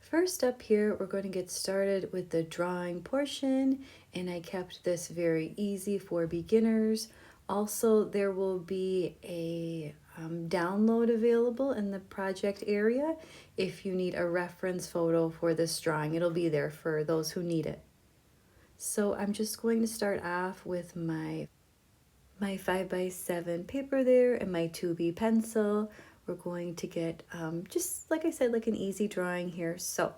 First up here, we're going to get started with the drawing portion, and I kept this very easy for beginners. Also, there will be a download available in the project area if you need a reference photo for this drawing. It'll be there for those who need it. So I'm just going to start off with my 5x7 paper there and my 2B pencil. We're going to get, just like I said, like an easy drawing here. So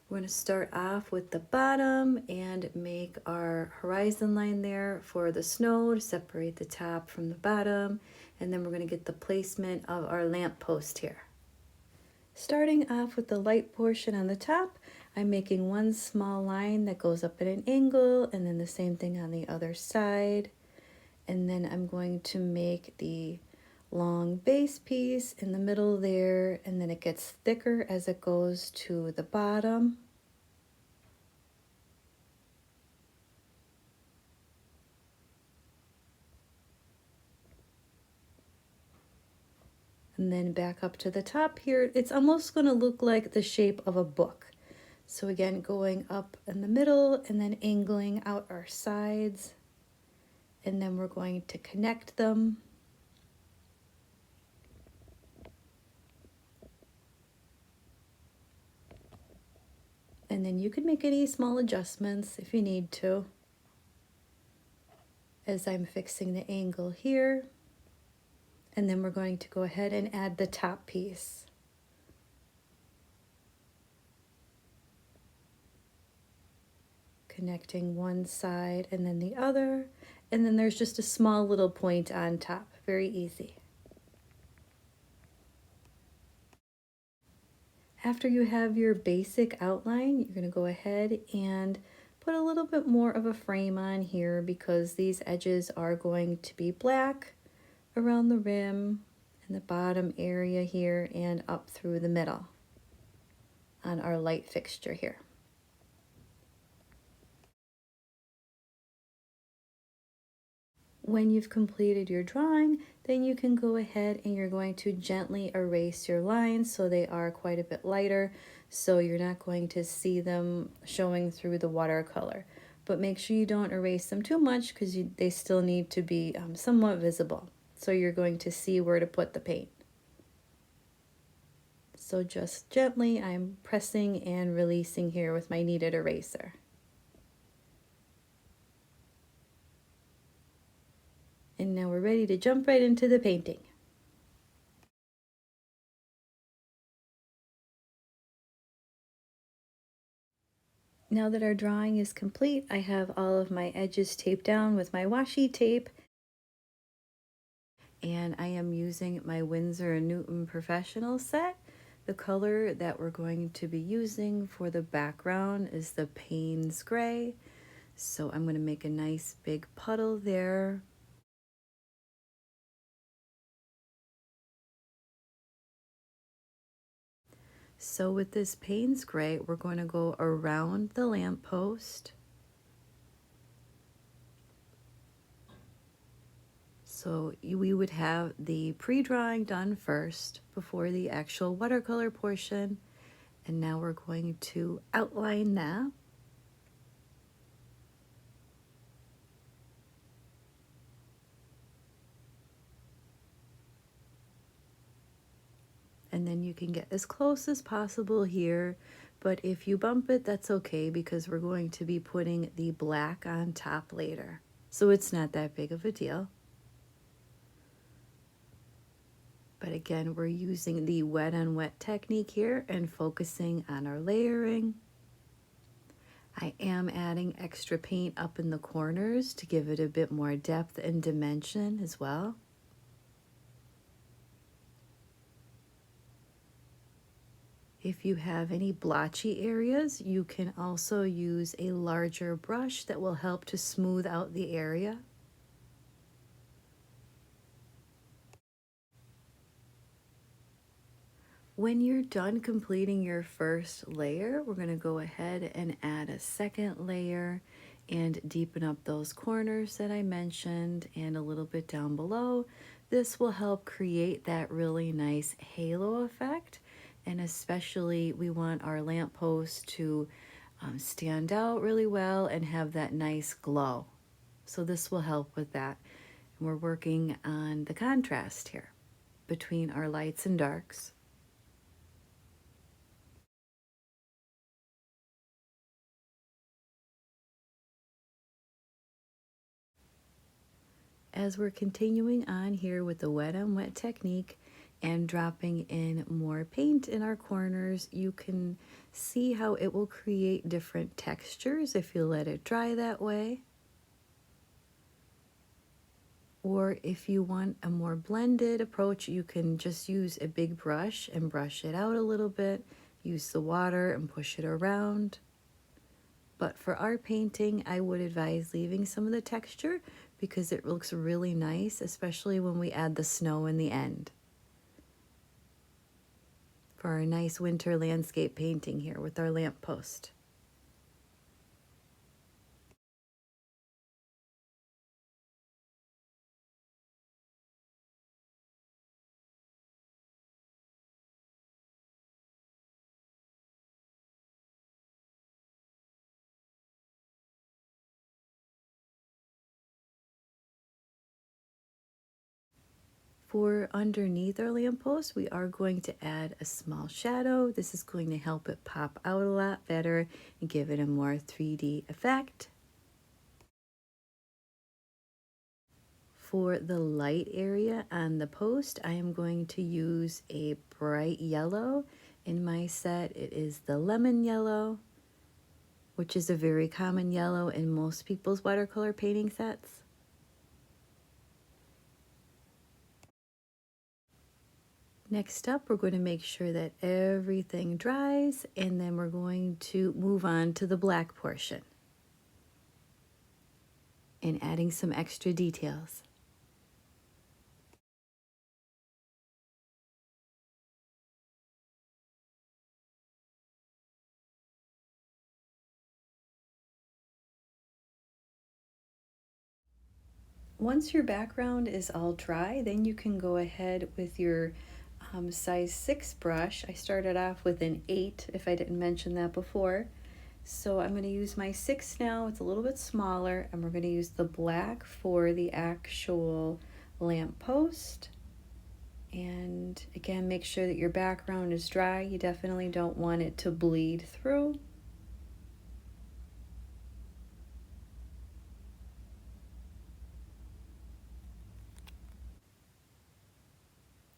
we're going to start off with the bottom and make our horizon line there for the snow to separate the top from the bottom. And then we're going to get the placement of our lamp post here. Starting off with the light portion on the top, I'm making one small line that goes up at an angle, and then the same thing on the other side. And then I'm going to make the long base piece in the middle there, and then it gets thicker as it goes to the bottom. And then back up to the top here, it's almost going to look like the shape of a book. So again, going up in the middle and then angling out our sides. And then we're going to connect them. And then you can make any small adjustments if you need to. As I'm fixing the angle here. And then we're going to go ahead and add the top piece. Connecting one side and then the other. And then there's just a small little point on top. Very easy. After you have your basic outline, you're going to go ahead and put a little bit more of a frame on here because these edges are going to be black around the rim and the bottom area here and up through the middle on our light fixture here. When you've completed your drawing, then you can go ahead and you're going to gently erase your lines so they are quite a bit lighter, so you're not going to see them showing through the watercolor. But make sure you don't erase them too much because they still need to be somewhat visible. So you're going to see where to put the paint. So just gently, I'm pressing and releasing here with my kneaded eraser. And now we're ready to jump right into the painting. Now that our drawing is complete, I have all of my edges taped down with my washi tape. And I am using my Winsor & Newton Professional set. The color that we're going to be using for the background is the Payne's Gray. So I'm going to make a nice big puddle there. So with this Payne's Gray, we're going to go around the lamppost. So we would have the pre-drawing done first before the actual watercolor portion. And now we're going to outline that. And then you can get as close as possible here, but if you bump it, that's okay because we're going to be putting the black on top later. So it's not that big of a deal. But again, we're using the wet on wet technique here and focusing on our layering. I am adding extra paint up in the corners to give it a bit more depth and dimension as well. If you have any blotchy areas, you can also use a larger brush that will help to smooth out the area. When you're done completing your first layer, we're going to go ahead and add a second layer and deepen up those corners that I mentioned and a little bit down below. This will help create that really nice halo effect. And especially we want our lamppost to stand out really well and have that nice glow. So this will help with that. And we're working on the contrast here between our lights and darks. As we're continuing on here with the wet on wet technique and dropping in more paint in our corners, you can see how it will create different textures if you let it dry that way. Or if you want a more blended approach, you can just use a big brush and brush it out a little bit. Use the water and push it around. But for our painting, I would advise leaving some of the texture because it looks really nice, especially when we add the snow in the end. For our nice winter landscape painting here with our lamppost. For underneath our lamppost, we are going to add a small shadow. This is going to help it pop out a lot better and give it a more 3D effect. For the light area on the post, I am going to use a bright yellow. In my set, it is the lemon yellow, which is a very common yellow in most people's watercolor painting sets. Next up, we're going to make sure that everything dries, and then we're going to move on to the black portion and adding some extra details. Once your background is all dry, then you can go ahead with your size 6 brush. I started off with an 8 if I didn't mention that before. So I'm going to use my 6 now. It's a little bit smaller, and we're going to use the black for the actual lamp post. And again, make sure that your background is dry. You definitely don't want it to bleed through.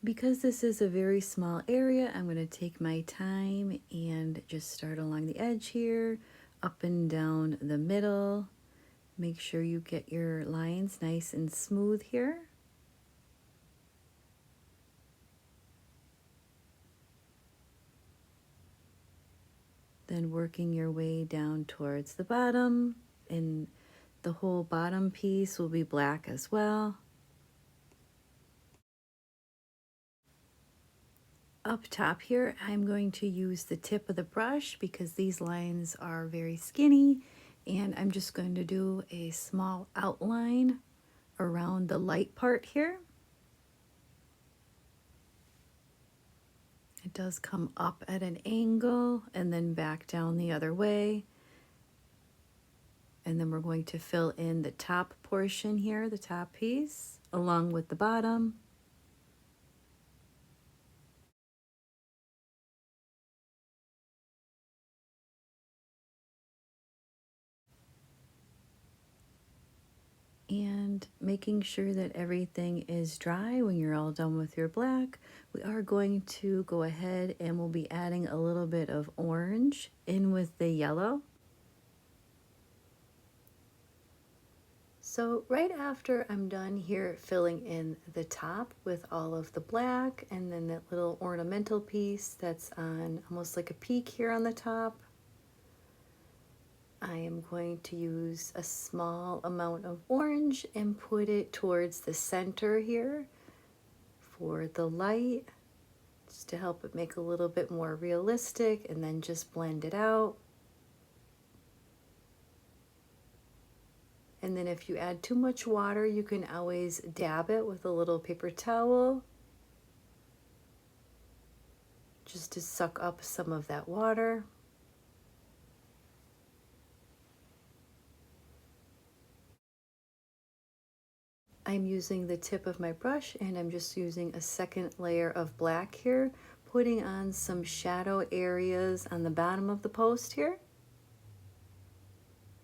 Because this is a very small area, I'm going to take my time and just start along the edge here, up and down the middle. Make sure you get your lines nice and smooth here. Then working your way down towards the bottom, and the whole bottom piece will be black as well. Up top here, I'm going to use the tip of the brush because these lines are very skinny, and I'm just going to do a small outline around the light part here. It does come up at an angle and then back down the other way. And then we're going to fill in the top portion here, the top piece, along with the bottom. And making sure that everything is dry when you're all done with your black, we are going to go ahead and we'll be adding a little bit of orange in with the yellow. So right after I'm done here filling in the top with all of the black and then that little ornamental piece that's on almost like a peak here on the top, I am going to use a small amount of orange and put it towards the center here for the light, just to help it make a little bit more realistic, and then just blend it out. And then if you add too much water, you can always dab it with a little paper towel just to suck up some of that water. I'm using the tip of my brush and I'm just using a second layer of black here, putting on some shadow areas on the bottom of the post here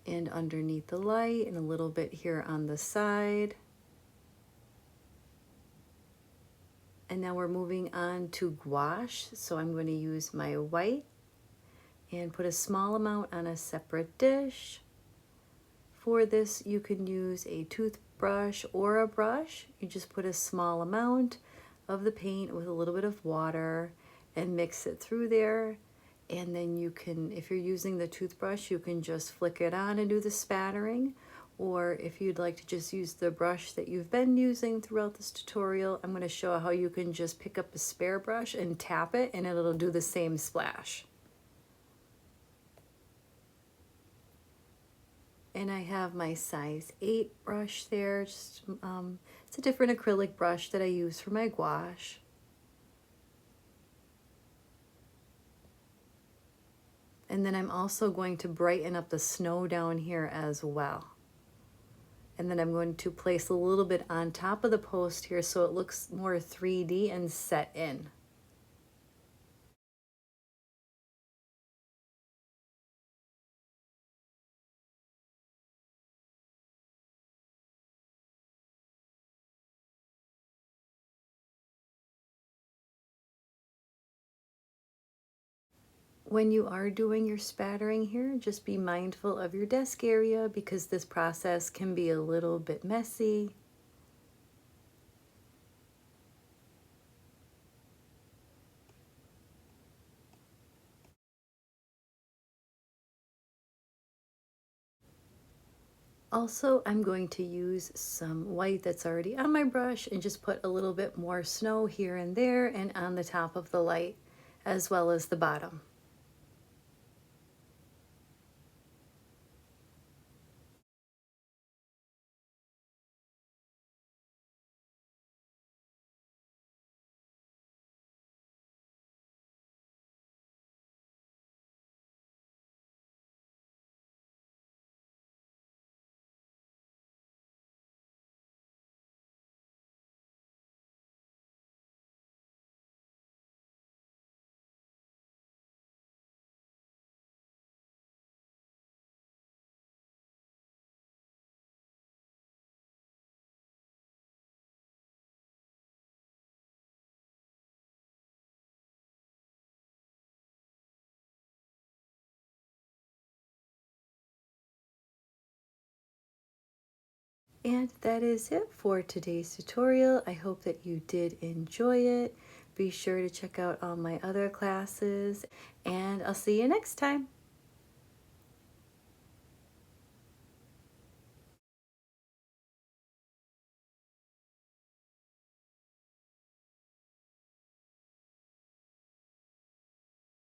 and underneath the light, and a little bit here on the side. And now we're moving on to gouache. So I'm going to use my white and put a small amount on a separate dish. For this, you can use a toothbrush or a brush. You just put a small amount of the paint with a little bit of water and mix it through there. And then you can, if you're using the toothbrush, you can just flick it on and do the spattering. Or if you'd like to just use the brush that you've been using throughout this tutorial, I'm going to show how you can just pick up a spare brush and tap it and it'll do the same splash. And I have my size 8 brush there. Just, it's a different acrylic brush that I use for my gouache. And then I'm also going to brighten up the snow down here as well. And then I'm going to place a little bit on top of the post here so it looks more 3D and set in. When you are doing your spattering here, just be mindful of your desk area because this process can be a little bit messy. Also, I'm going to use some white that's already on my brush and just put a little bit more snow here and there and on the top of the light as well as the bottom. And that is it for today's tutorial. I hope that you did enjoy it. Be sure to check out all my other classes, and I'll see you next time.